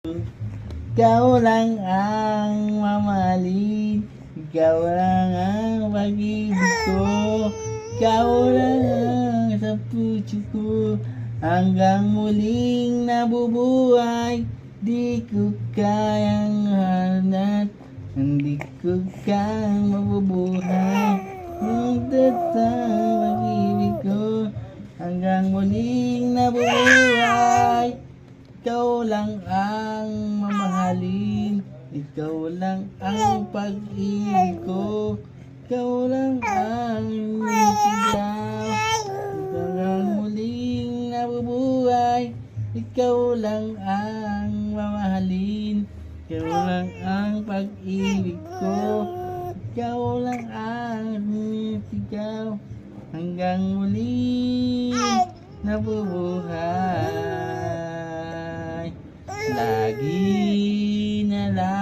Ikaw lang ang mamahalin, ikaw lang ang pag-ibig ko, ikaw lang ang sa puso ko, hanggang muling nabubuhay. Di ko kayang hanap, hindi ko kayang mabubuhay. Muntot sa pag-ibig ko, hanggang muling nabubuhay. Ikaw lang ang mamahalin, ikaw lang ang pag-ibig ko, ikaw lang ang sigaw, hanggang muling nabubuhay. Ikaw lang ang mamahalin, ikaw lang ang pag-ibig ko, ikaw lang ang sigaw, hanggang muling nabubuhay. Lagi na lang